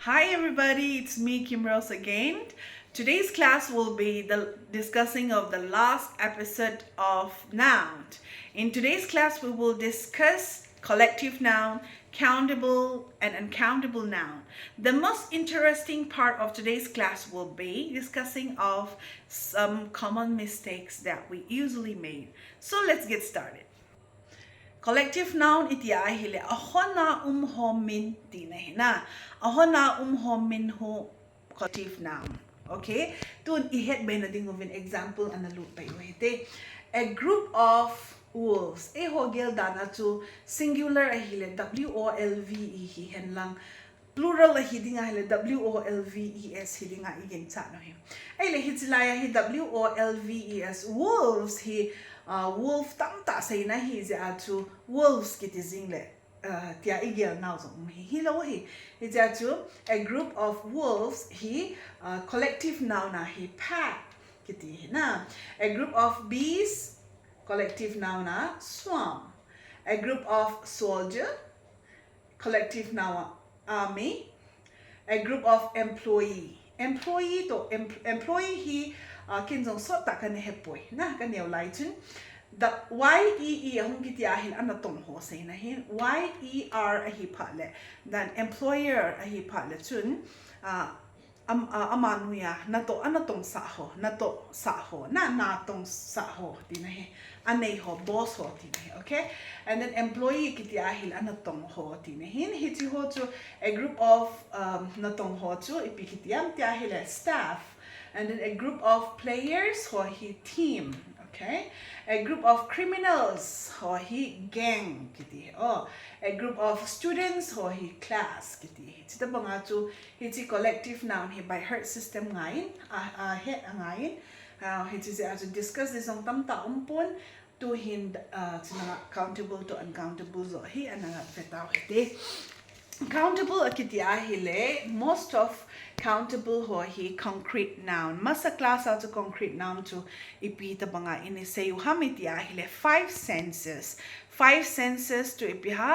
Hi everybody, it's me Kimrose again. Today's class will be the discussing of the last episode of noun. In today's class we will discuss collective noun, countable and uncountable noun. The most interesting part of today's class will be discussing of some common mistakes that we usually make. So let's get started. Collective noun iti ahile ahona homin tinehna ahona homin ho collective noun. Okay, tun ihet bay na ding of an example analut pa ite a group of wolves e hogel dana to singular ahile wolve hen lang plural hiding ahile wolves hiding igen sa no hi ay lehit sila hi wolves wolves hi wolf tam ta say na hi za to wolves kiti zingle tia igel now so hi lo hi it's to a group of wolves hi collective noun na hi pack kiti na a group of bees collective noun na swarm a group of soldier collective noun army a group of employee to employee hi kinjong so ta kan hepoi na kan yau lai chun the YEE hong kiti ahil ana tong ho say na hin YER ahi pale dan employer ahi pale chun amanuya na to ana tong sa ho na to sa ho na tong sa ho di na he anay ho boss ho di na he okay and then employee kiti ahil ana tong ho di na hin hiti ho to a group of na tong ho to ipikitiam ti ahil staff and then a group of players ho hi team okay a group of criminals ho hi gang kiti a group of students ho hi class kiti chita banga chu hiti collective noun hi by heart system ngain he ngain hiti se to discuss this on tam ta umpon to hin china countable to uncountable zo hi ananga vetao hiti countable akiti ahile most of countable ho hi concrete noun masa class out to concrete noun to ipita banga ini say hamiti ahile five senses to ipiha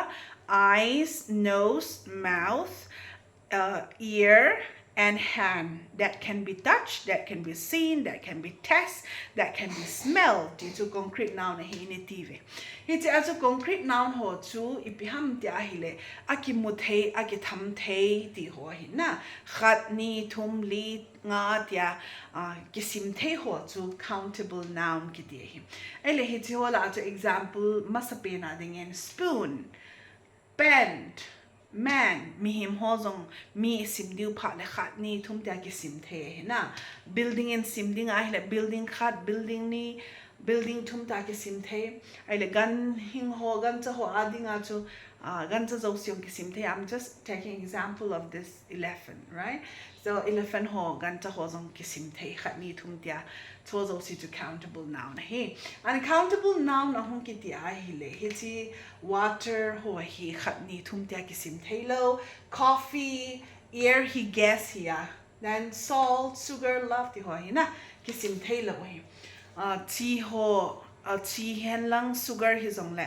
eyes nose mouth ear and hand that can be touched, that can be seen, that can be tasted, that can be smelled. Ito concrete noun na hinitive. Ito ato concrete noun ho tu ipiham ti ahile akimuthe akitamthe ti ho hina khat ni tum li nga tia kisimthe ho tu countable noun kiti. Ele hiti ho la ato example masapena dingen spoon, bend, man mihim hozong mi simdiu pha le khat ni thum tia ki sim the na building and simding ai le building khat building ni building thum ta ki sim the ai le gan hing ho gan cha ho adinga chu gan cha zo siong ki sim the I'm just taking example of this elephant right so elephant ho gan cha ho zong ki sim the khat ni thum tia cho zo si to countable noun he uncountable noun na hong ki ti ai le he chi water ho hi khat ni thum tia ki sim thelo coffee air he gas here then salt sugar love ti ho hi na ki sim thelo hi tea ho tea hen lang sugar hi zong le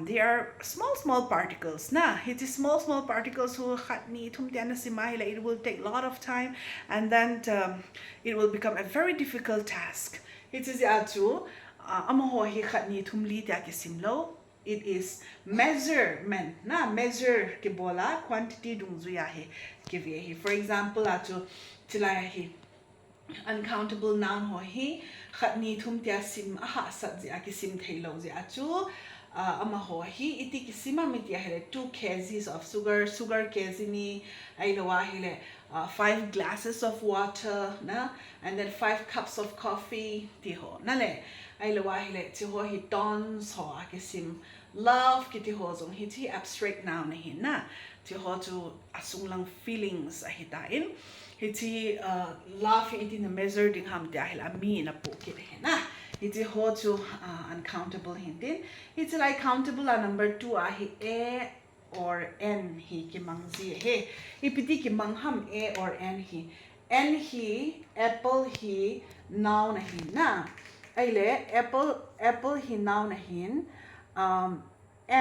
they are small particles na it is small particles who khat ni thum tia na simai le it will take a lot of time and then it will become a very difficult task it is atu amaho hi khat ni thum li tia ki sim lo it is measurement na measure ke bola quantity dung zu ya he give ye he for example atu chila he uncountable noun ho hi khat ni thum tia sim aha sat ja ki sim thailo ja chu ama ho hi iti ki sima mi tia hele 2 kgs of sugar kg ni ai lo wa hele 5 glasses of water na and then 5 cups of coffee ti ho na le ai lo wa hele ti ho hi tons ho ki sim love ki ti ho zong hi ti abstract noun hi na ti ho tu asung lang feelings a hitain hiti love iti na measure ding ham dahil ami na po kit na hiti ho to uncountable hintin hiti like countable number 2 hi a or n hi ki mangzi he ipiti ki mangham a or n hi apple hi noun hi na aile apple hi noun hin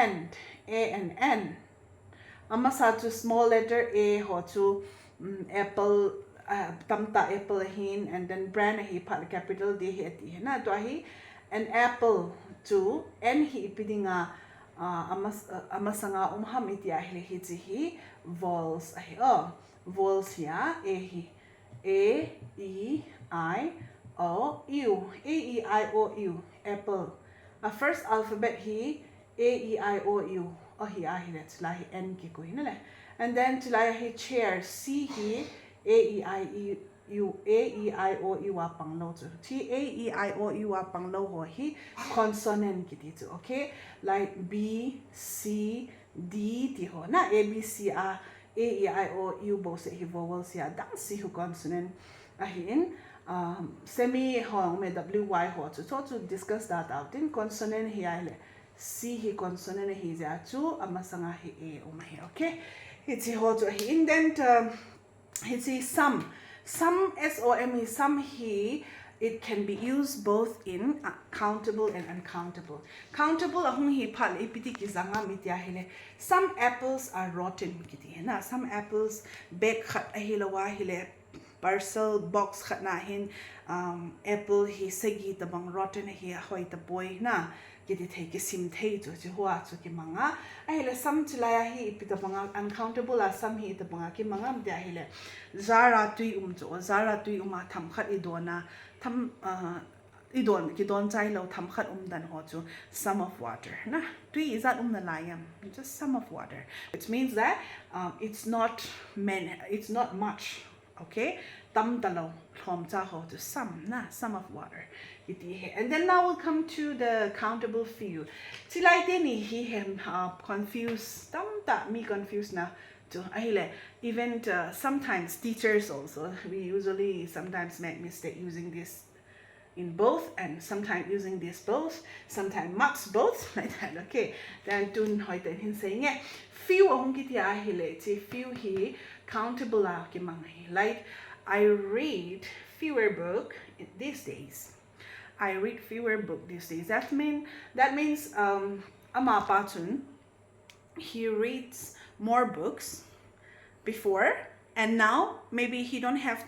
and a and n ama sa to small letter a ho to apple tamta apple hin and then brand hi phat capital D hi ati na to hi an apple to n hi ipidinga amasanga umham iti ahile hi chi hi vowels ahi vowels ya a e I o u a e I o u apple first alphabet hi a e I o u hi ahile chla hi n ki ko hin le and then chla hi chair c hi a e I o u wa panglo chu t a e I o u wa panglo ho hi consonant ki ti chu okay like b c d ti ho na a b c a e I o u bo se hi vowels ya dang si hu consonant a hin semi ho me w y ho chu to discuss that out in consonant hi ai le c hi consonant hi ja chu amasanga hi a hi okay it's ho to hi indent it's some SOM is some he it can be used both in countable and uncountable. Countable ahung hi pal ipiti ki zanga mitya hele. Some apples are rotten kiti na. Some apples bag khat ahila wa hile parcel box khat na hin apple hi segi tabang rotten hi hoi ta boy na kiti thei ki sim thei chu chi hua chu ki manga ahile some chilaya hi ipita banga uncountable a some hi ta banga ki manga mtia hile zara tui cho zara tui uma tham khat idona tham idon ki don chai lo tham khat dan ho chu some of water na tui is that na layam just some of water it means that it's not much okay tam talo thom cha ho to some of water and then now we'll come to the countable few silai te ni hi hem confused tam ta me confused na to ahile even sometimes teachers also we usually sometimes make mistake using this in both and sometimes using this both sometimes mux both like that okay then tun hoi ten hin saying it few ahong ki ti ahile ti few hi countable a ki mang hi like I read fewer book these days. I read fewer book these days. That means ama patun he reads more books before and now maybe he don't have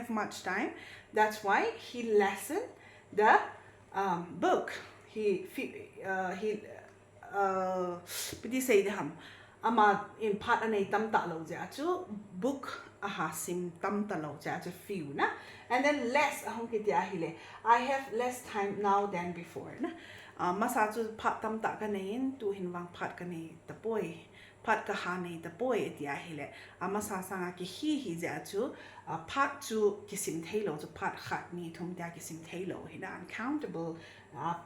much time. That's why he lessened the book. He pidi say ham ama in part anay tam ta lo ja chu book aha sim tam ta lo ja chu few na and then less ahong ki dia hile I have less time now than before na masa chu part tam ta ka nei tu hin wang part ka nei ta boy part ka ha nei ta boy dia hile amasa sanga ki hi ja chu part chu ki sim thei lo chu part khat ni thum dia ki sim thei lo hi na uncountable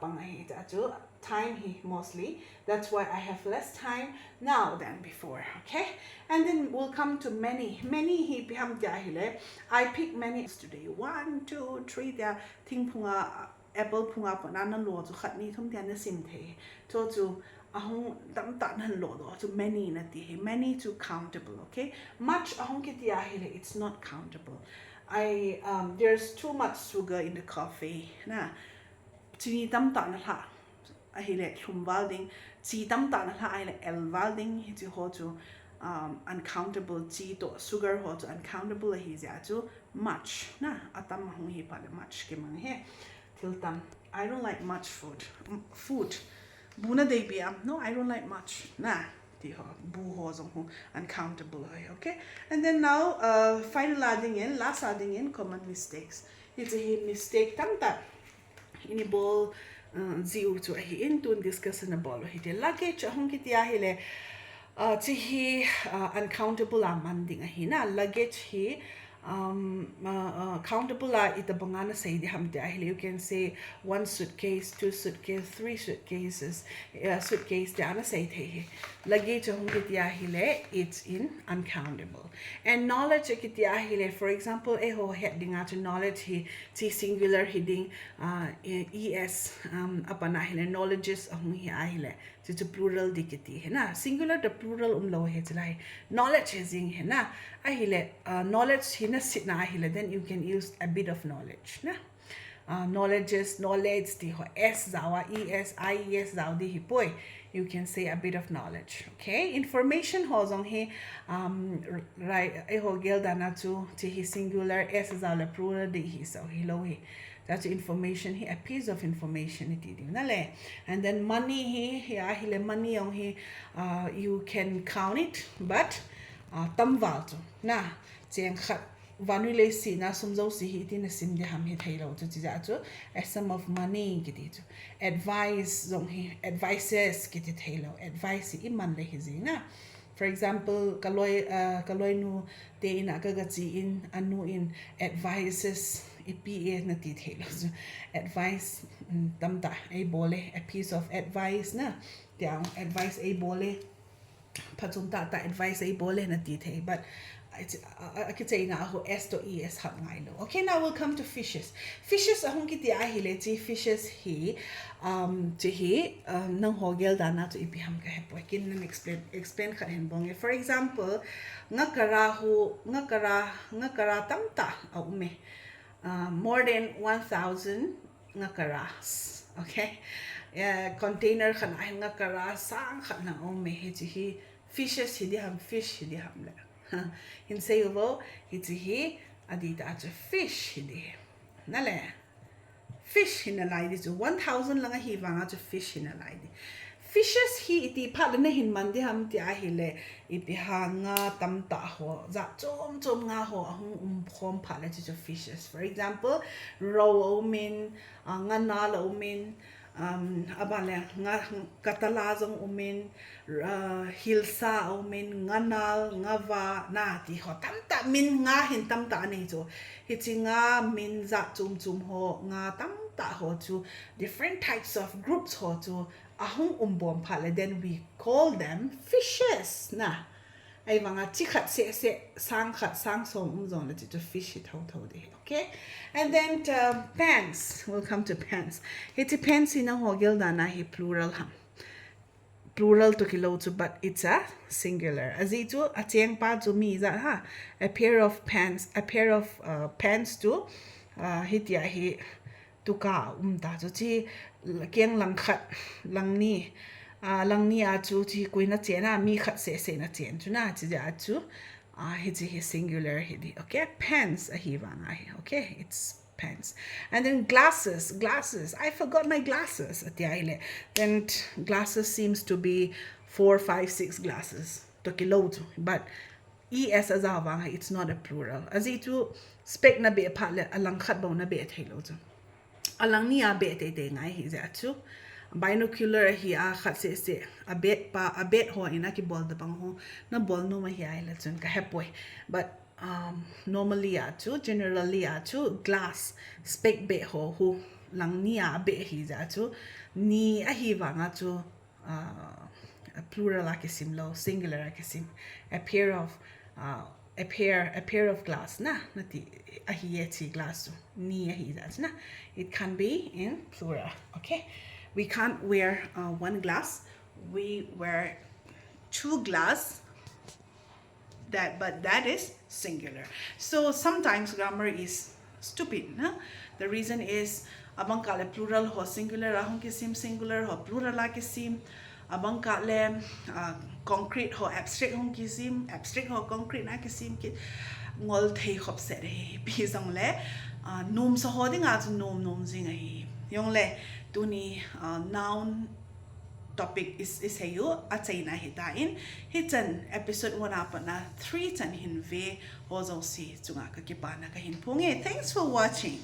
pang ai ja chu time he mostly that's why I have less time now than before okay and then we'll come to many he biham jahile I pick many today 1 2 3 there thing punga apple punga banana lo chu khat ni thum tian na sim the to chu ahong tam ta nan lo do to many na ti many to countable okay much ahong ki ti ahile it's not countable I there's too much sugar in the coffee na chini tam ta na ha ahile thum walding chi tam ta na ha ahile el walding hi ho chu uncountable chi to sugar ho chu uncountable hi ja chu much na atam hong hi pa much ke mang he til tam I don't like much food buna de bia no I don't like much na ti ho bu ho zong ho uncountable okay and then now final adding in last adding in common mistakes it's a mistake tam ta ini bol ziu chu hi in tun discussion about hi de luggage hong ki tia hi le chi hi uncountable amanding hi na luggage hi countable itabangana say the ham you can say 1 suitcase 2 suitcase 3 suitcases suitcase dana say the luggage hongitia hile it's in uncountable and knowledge kitia hile for example eho heading out knowledge hi chi singular heading es apana hile knowledges hongi hile to plural dikiti hena singular the plural lo he chlai knowledge is hena ahile knowledge hina sit na ahile then you can use a bit of knowledge na knowledge di ho s zawa es i es zaw di hi poi you can say a bit of knowledge. Okay, information ho zong he right e ho gel dana chu ti hi singular s is all plural de hi so hi lo hi. That's information he a piece of information it di na le. And then money he ya hi le money ong he you can count it but tam val chu na cheng khat vanu le si na sum zo si hi ti na sim de ham hi thai lo chu chi ja chu a sum of money ki ti chu advice zong hi advices ki ti thai lo advice i man le hi zi na. For example, kaloi nu te in aga chi in anu in advices ipa na ti thelo advice tamta a bole a piece of advice na tiang advice a bole patung ta advice a bole na ti the but I could say now who S to E S hat ngai lo. Okay, now we'll come to fishes. Fishes ahong kiti ahile ti fishes he to he nang hogel dana to ipiham ka hepo kin nan explain khat hen bong. For example, ngakara tamta aume more than 1,000 ngakaras. Okay, container khan ay ngakara sang khat na aume he ti he fishes he di ham fish he di ham la. In sayuvo it's he adita at a fish hindi nale fish in a lady so 1,000 lang hi wanga to fish in a lady fishes he iti pala na hin man di ham ti ahile iti hanga tam ta ho za chom nga ho ahung khom pala to fishes. For example, row omin ngana lo omin abale nga katalazong umin hilsa umin nganal ngava na ti ho tamta min nga hin tamta ani jo hiti nga min za chum ho nga tamta ho to different types of groups ho to ahong umbom pala then we call them fishes na ay mga chikhat se sang khat sang som zon na to fish it how de. Okay, and then pants, we'll come to pants. It depends in a hogel dana he plural ham plural to kilo to but it's a singular as it to a tiang pa to me that ha a pair of pants to hit ya he to ka ta to chi keng lang khat lang ni a chu chi kuina chena mi khat se na chen chu na chi ja chu his singular hidi. Okay, pants a hi wang ai. Okay, it's pants. And then glasses I forgot my glasses at the aile. Then glasses seems to be 4, 5, 6 glasses to kilo but es as a it's not a plural as it to spec na be pa alang khat bo na be thelo chu alang ni a be te ngai hi za chu binocular hi a khat se a bet ho ina ki bol da bang ho na bol no ma hi ai la chun ka hepoi but normally generally glass spec be ho hu lang ni a be hi za chu ni a hi wanga chu a plural akisim lo singular akisim a pair of glass na ti a hi glass ni a hi za na it can be in plural. Okay, we can't wear one glass, we wear 2 glass but that is singular. So sometimes grammar is stupid. The reason is abang kale plural ho singular ahong kisim singular ho plural kisim abang kale concrete ho abstract hong kisim abstract ho concrete na kisim ki ngol thei khop se re pi song le nom sa ho ding a nom jing ai yong le tu ni noun topic is heyu atsay na hitain hitan episode 1 apa na 3 tan hin ve ho zo si chunga ka kipana ka hin punge. Thanks for watching.